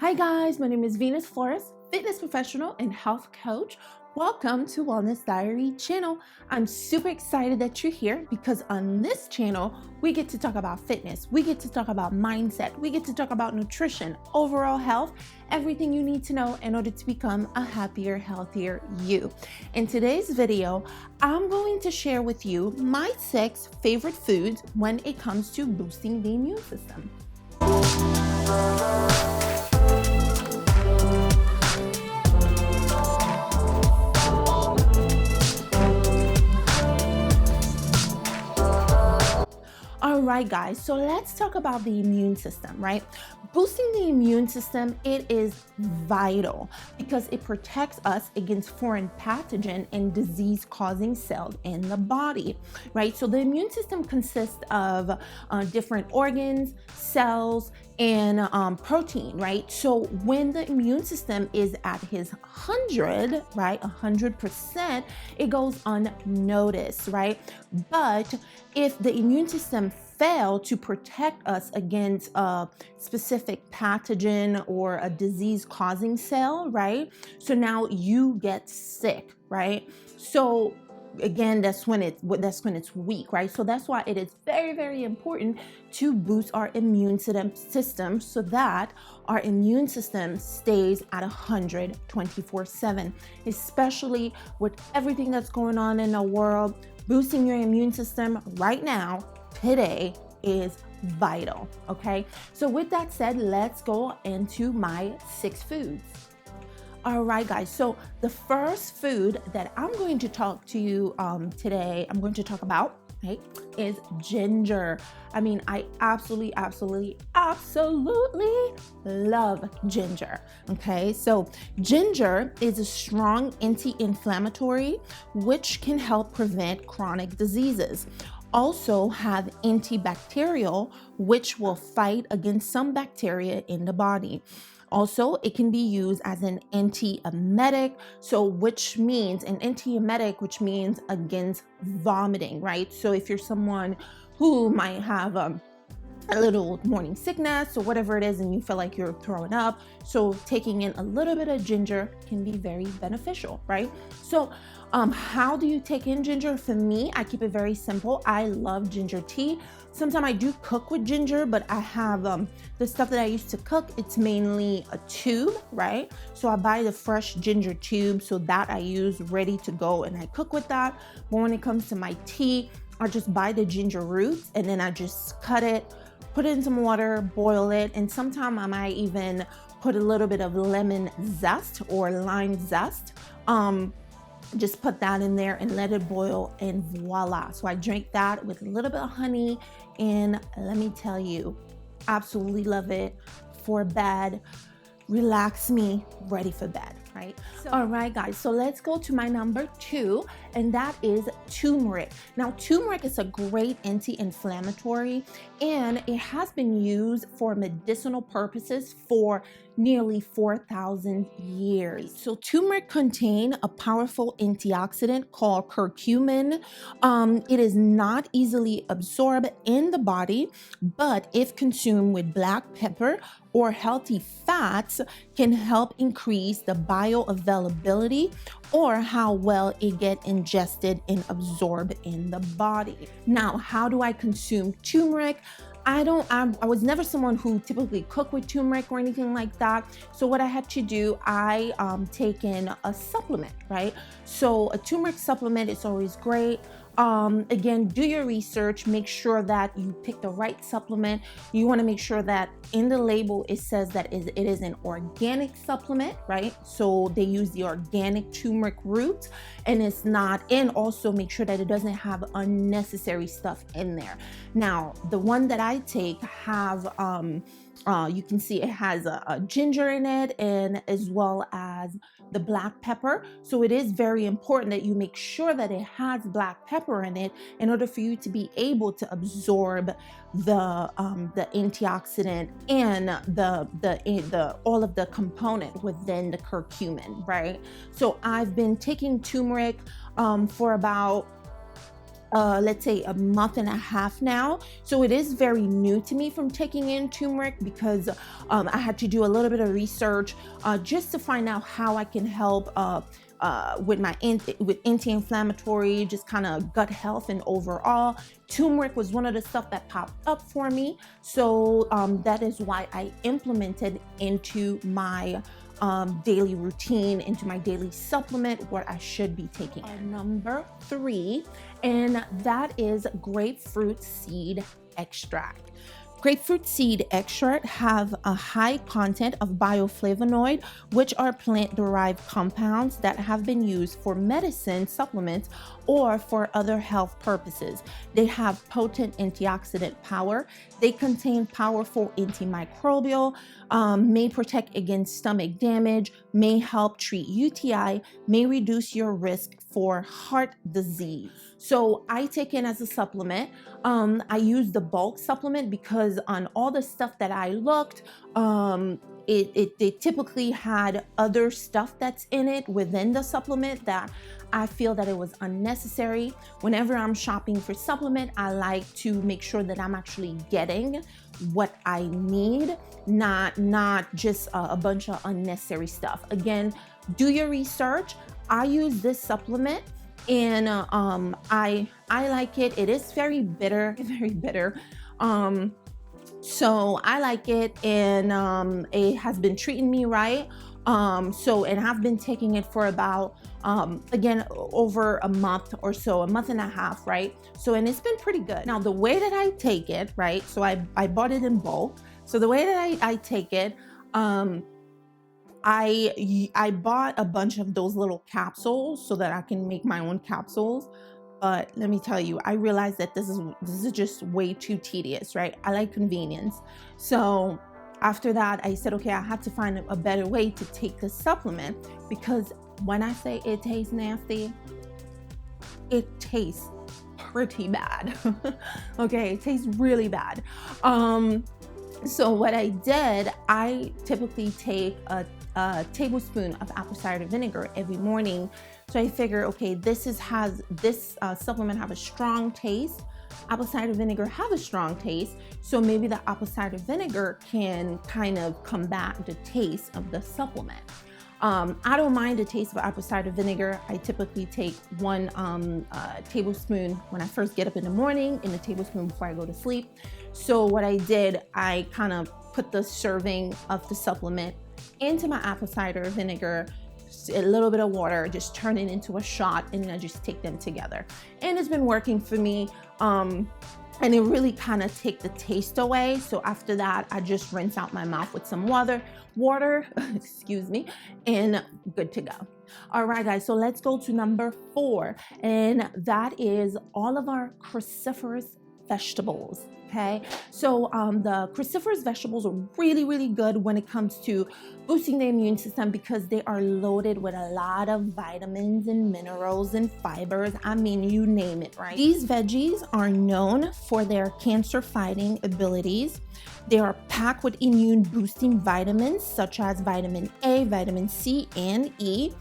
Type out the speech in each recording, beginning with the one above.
Hi guys, my name is Venus Flores, fitness professional and health coach. Welcome to Wellness Diary channel. I'm super excited that you're here because on this channel, we get to talk about fitness, we get to talk about mindset, we get to talk about nutrition, overall health, everything you need to know in order to become a happier, healthier you. In today's video, I'm going to share with you my 6 favorite foods when it comes to boosting the immune system. All right, guys, so let's talk about the immune system, right? Boosting the immune system, it is vital because it protects us against foreign pathogen and disease-causing cells in the body, right? So the immune system consists of different organs, cells, and protein, right? So when the immune system is at his 100, right, 100%, it goes unnoticed, right? But if the immune system fail to protect us against a specific pathogen or a disease-causing cell, right? So now you get sick, right? So again, that's when it's weak, right? So that's why it is very, very important to boost our immune system so that our immune system stays at 100 24/7, especially with everything that's going on in the world. Boosting your immune system right now, today, is vital, okay? So with that said, let's go into my 6 foods. All right, guys, so the first food that I'm going to talk to you today, I'm going to talk about, right, is ginger. I mean, I absolutely love ginger, okay? So ginger is a strong anti-inflammatory, which can help prevent chronic diseases. Also have antibacterial, which will fight against some bacteria in the body. Also, it can be used as an antiemetic, which means against vomiting, right? So if you're someone who might have a little morning sickness or whatever it is and you feel like you're throwing up, so taking in a little bit of ginger can be very beneficial, right? So how do you take in ginger? For me, I keep it very simple. I love ginger tea. Sometimes I do cook with ginger, but I have the stuff that I used to cook, it's mainly a tube, right? So I buy the fresh ginger tube, so that I use ready to go and I cook with that. But when it comes to my tea, I just buy the ginger roots and then I just cut it, put it in some water, boil it, and sometimes I might even put a little bit of lemon zest or lime zest. Just put that in there and let it boil, and voila. So I drink that with a little bit of honey, and let me tell you, absolutely love it for bed. Relax me, ready for bed, right? All right, guys, so let's go to my number 2, and that is turmeric. Now, turmeric is a great anti-inflammatory, and it has been used for medicinal purposes for nearly 4,000 years. So turmeric contains a powerful antioxidant called curcumin. It is not easily absorbed in the body, but if consumed with black pepper or healthy fats, can help increase the bioavailability or how well it gets ingested and absorbed in the body. Now, how do I consume turmeric? I was never someone who typically cook with turmeric or anything like that. So what I had to do, I take in a supplement, right? So a turmeric supplement is always great. Again, do your research, make sure that you pick the right supplement. You want to make sure that in the label it says that it is an organic supplement, right? So they use the organic turmeric root, and it's not, and also make sure that it doesn't have unnecessary stuff in there. Now, the one that I take have you can see it has a ginger in it, and as well as the black pepper. So it is very important that you make sure that it has black pepper in it in order for you to be able to absorb the antioxidant and the all of the component within the curcumin, right? So I've been taking turmeric for about let's say a month and a half now. So it is very new to me from taking in turmeric, because I had to do a little bit of research just to find out how I can help with my with anti-inflammatory, just kind of gut health and overall. Turmeric was one of the stuff that popped up for me. So that is why I implemented into my daily routine, into my daily supplement, what I should be taking. Number 3, and that is grapefruit seed extract. Grapefruit seed extract have a high content of bioflavonoid, which are plant-derived compounds that have been used for medicine, supplements, or for other health purposes. They have potent antioxidant power. They contain powerful antimicrobial, may protect against stomach damage, may help treat UTI, may reduce your risk for heart disease. So I take it as a supplement. I use the bulk supplement because on all the stuff that I looked, they typically had other stuff that's in it within the supplement that I feel that it was unnecessary. Whenever I'm shopping for supplement, I like to make sure that I'm actually getting what I need, not just a bunch of unnecessary stuff. Again, do your research. I use this supplement, and I like it. It is very bitter, very bitter. So I like it, and it has been treating me right. And I've been taking it for about again, over a month or so, a month and a half, right? So, and it's been pretty good. Now, the way that I take it, right? So I bought it in bulk. So the way that I take it, I bought a bunch of those little capsules so that I can make my own capsules. But let me tell you, I realized that this is just way too tedious, right? I like convenience. So after that, I said, okay, I had to find a better way to take the supplement, because when I say it tastes nasty, it tastes pretty bad. Okay, it tastes really bad. So what I did, I typically take a tablespoon of apple cider vinegar every morning. So I figure, okay, this supplement have a strong taste. Apple cider vinegar have a strong taste, so maybe the apple cider vinegar can kind of combat the taste of the supplement. I don't mind the taste of apple cider vinegar. I typically take 1 tablespoon when I first get up in the morning, and a tablespoon before I go to sleep. So what I did, I kind of put the serving of the supplement into my apple cider vinegar, a little bit of water, just turn it into a shot, and I just take them together. And it's been working for me. And it really kind of take the taste away. So after that, I just rinse out my mouth with some water, excuse me, and good to go. All right, guys, so let's go to number 4, and that is all of our cruciferous vegetables. Okay, so the cruciferous vegetables are really, really good when it comes to boosting the immune system, because they are loaded with a lot of vitamins and minerals and fibers. I mean, you name it, right? These veggies are known for their cancer-fighting abilities. They are packed with immune-boosting vitamins such as vitamin A, vitamin C, and E.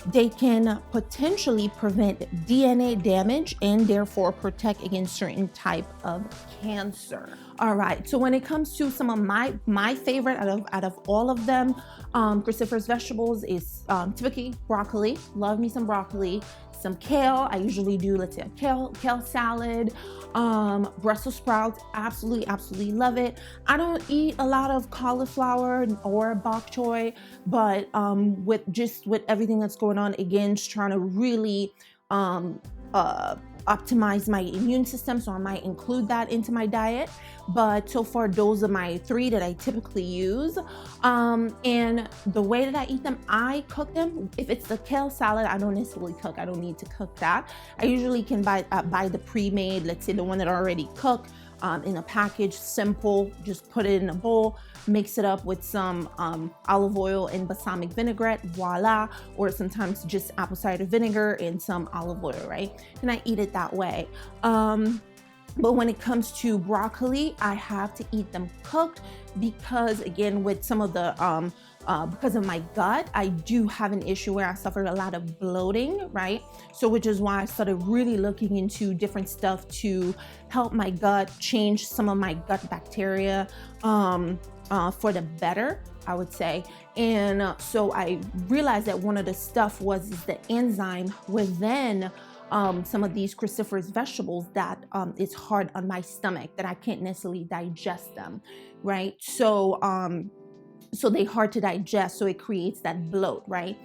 They can potentially prevent DNA damage and therefore protect against certain type of cancer. All right, so when it comes to some of my favorite out of all of them, cruciferous vegetables is typically broccoli. Love me some broccoli. Some kale. I usually do, let's say, a kale salad. Brussels sprouts, absolutely love it. I don't eat a lot of cauliflower or bok choy, but with everything that's going on, again, just trying to really optimize my immune system, so I might include that into my diet. But so far, those are my 3 that I typically use. And the way that I eat them, I cook them. If it's the kale salad, I don't necessarily cook. I don't need to cook that. I usually can buy the pre-made, let's say the one that I already cooked in a package, simple. Just put it in a bowl, mix it up with some olive oil and balsamic vinaigrette, voila. Or sometimes just apple cider vinegar and some olive oil, right? And I eat it that way. But when it comes to broccoli, I have to eat them cooked because, again, with some of the because of my gut, I do have an issue where I suffer a lot of bloating, right? So which is why I started really looking into different stuff to help my gut, change some of my gut bacteria for the better, I would say. And so I realized that one of the stuff was the enzyme within some of these cruciferous vegetables that is hard on my stomach, that I can't necessarily digest them, right? So they're hard to digest, so it creates that bloat, right?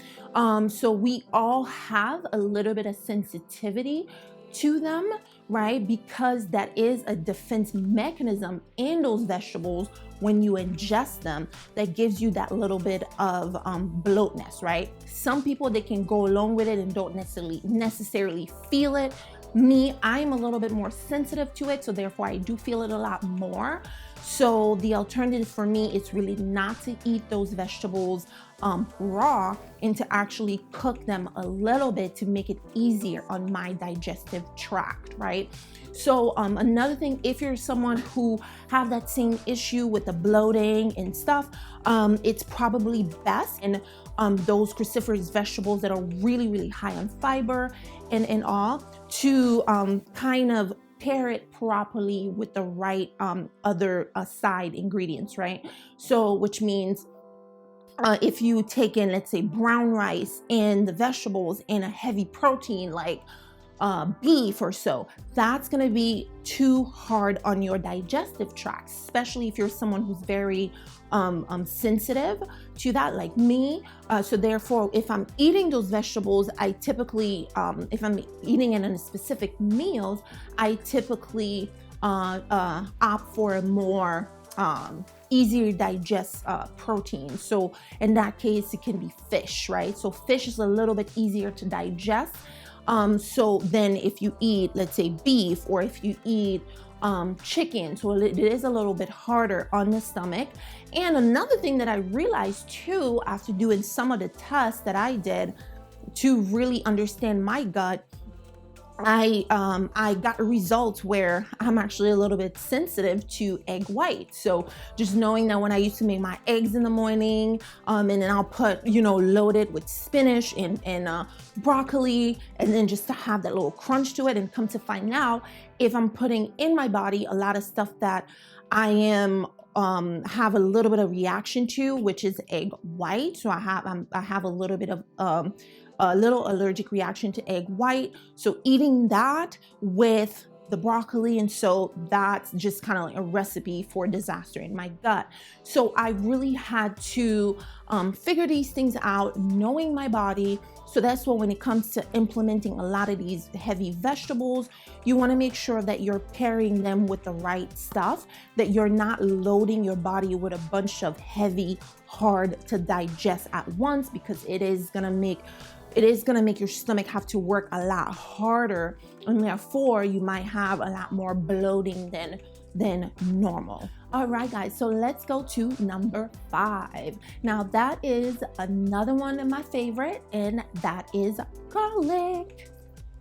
So we all have a little bit of sensitivity to them, right? Because that is a defense mechanism in those vegetables when you ingest them, that gives you that little bit of bloatness, right? Some people, they can go along with it and don't necessarily feel it. Me, I'm a little bit more sensitive to it, so therefore I do feel it a lot more. So the alternative for me is really not to eat those vegetables raw, and to actually cook them a little bit to make it easier on my digestive tract, right? So another thing, if you're someone who have that same issue with the bloating and stuff, it's probably best in those cruciferous vegetables that are really, really high on fiber and all, to kind of pair it properly with the right other side ingredients, right? So which means if you take in, let's say, brown rice and the vegetables and a heavy protein like beef or so, that's going to be too hard on your digestive tract, especially if you're someone who's very sensitive to that, like me. So therefore, if I'm eating those vegetables, I typically, if I'm eating it in a specific meals, I typically opt for a more easier to digest protein. So in that case, it can be fish, right? So fish is a little bit easier to digest. So then if you eat, let's say, beef, or if you eat chicken, so it is a little bit harder on the stomach. And another thing that I realized too, after doing some of the tests that I did to really understand my gut, I got results where I'm actually a little bit sensitive to egg white. So just knowing that when I used to make my eggs in the morning, and then I'll put, load it with spinach and broccoli, and then just to have that little crunch to it, and come to find out, if I'm putting in my body a lot of stuff that I am have a little bit of reaction to, which is egg white. So I have a little bit of a little allergic reaction to egg white. So eating that with the broccoli, and so that's just kind of like a recipe for disaster in my gut. So I really had to figure these things out, knowing my body. So that's why when it comes to implementing a lot of these heavy vegetables, you want to make sure that you're pairing them with the right stuff, that you're not loading your body with a bunch of heavy, hard to digest at once, because it is going to make your stomach have to work a lot harder, and therefore you might have a lot more bloating than normal. All right, guys, so let's go to number 5. Now that is another one of my favorite, and that is garlic.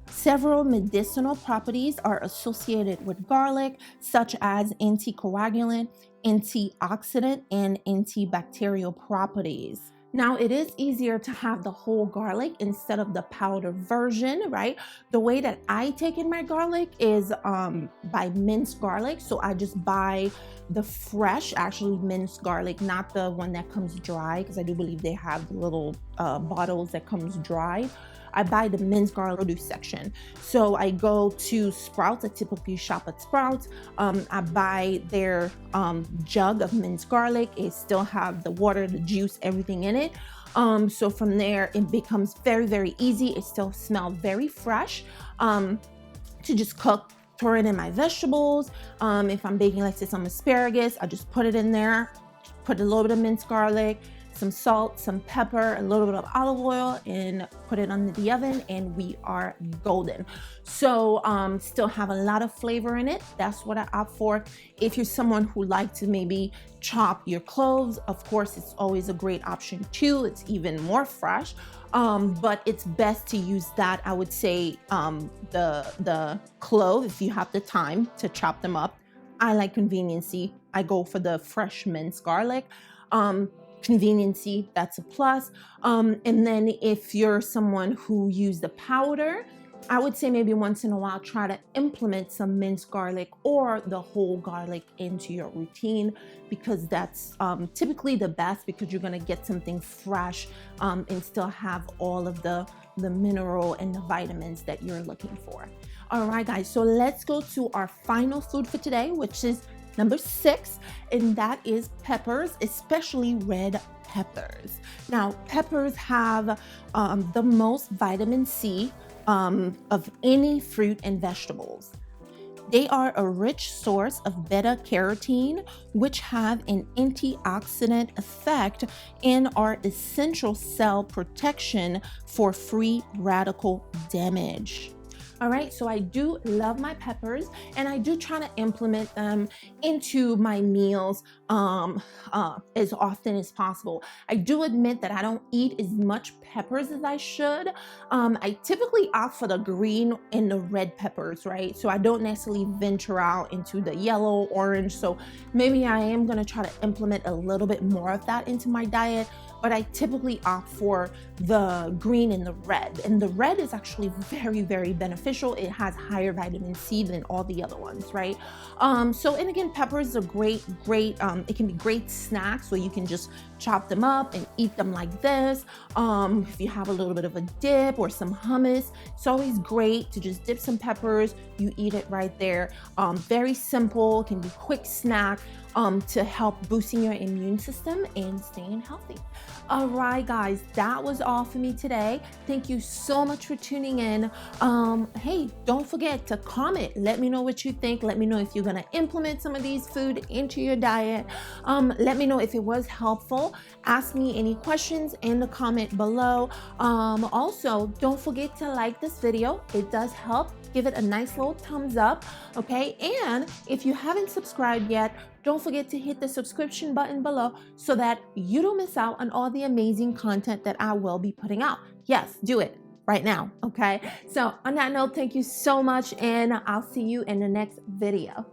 Several medicinal properties are associated with garlic, such as anticoagulant, antioxidant, and antibacterial properties. Now, it is easier to have the whole garlic instead of the powder version, right? The way that I take in my garlic is by minced garlic. So I just buy the fresh, actually minced garlic, not the one that comes dry, because I do believe they have the little bottles that comes dry. I buy the minced garlic produce section. So I go to Sprouts. I typically shop at Sprouts. I buy their jug of minced garlic. It still have the water, the juice, everything in it. So from there, it becomes very, very easy. It still smells very fresh to just cook. Throw it in my vegetables. If I'm baking, let's say, some asparagus, I just put it in there, put a little bit of minced garlic, some salt, some pepper, a little bit of olive oil, and put it under the oven, and we are golden. So still have a lot of flavor in it. That's what I opt for. If you're someone who likes to maybe chop your cloves, of course, it's always a great option too. It's even more fresh. But it's best to use that, I would say, the clove, if you have the time to chop them up. I like conveniency. I go for the fresh minced garlic. Conveniency, that's a plus. And then if you're someone who use the powder, I would say maybe once in a while try to implement some minced garlic or the whole garlic into your routine, because that's typically the best, because you're gonna get something fresh and still have all of the mineral and the vitamins that you're looking for. All right, guys, so let's go to our final food for today, which is number 6, and that is peppers, especially red peppers. Now, peppers have the most vitamin C of any fruit and vegetables. They are a rich source of beta carotene, which have an antioxidant effect and are essential cell protection for free radical damage. All right, so I do love my peppers, and I do try to implement them into my meals as often as possible. I do admit that I don't eat as much peppers as I should. I typically opt for the green and the red peppers, right? So I don't necessarily venture out into the yellow, orange. So maybe I am gonna try to implement a little bit more of that into my diet, but I typically opt for the green and the red. And the red is actually very, very beneficial. It has higher vitamin C than all the other ones, right? And again, peppers are great, it can be great snacks, so you can just chop them up and eat them like this. If you have a little bit of a dip or some hummus, it's always great to just dip some peppers, you eat it right there. Very simple, can be quick snack to help boosting your immune system and staying healthy. All right, guys, that was all for me today. Thank you so much for tuning in. Hey, don't forget to comment. Let me know what you think. Let me know if you're gonna implement some of these food into your diet. Let me know if it was helpful. Ask me any questions in the comment below. Also, don't forget to like this video. It does help. Give it a nice little thumbs up, okay? And if you haven't subscribed yet, don't forget to hit the subscription button below so that you don't miss out on all the amazing content that I will be putting out. Yes, do it right now, okay? So on that note, thank you so much, and I'll see you in the next video.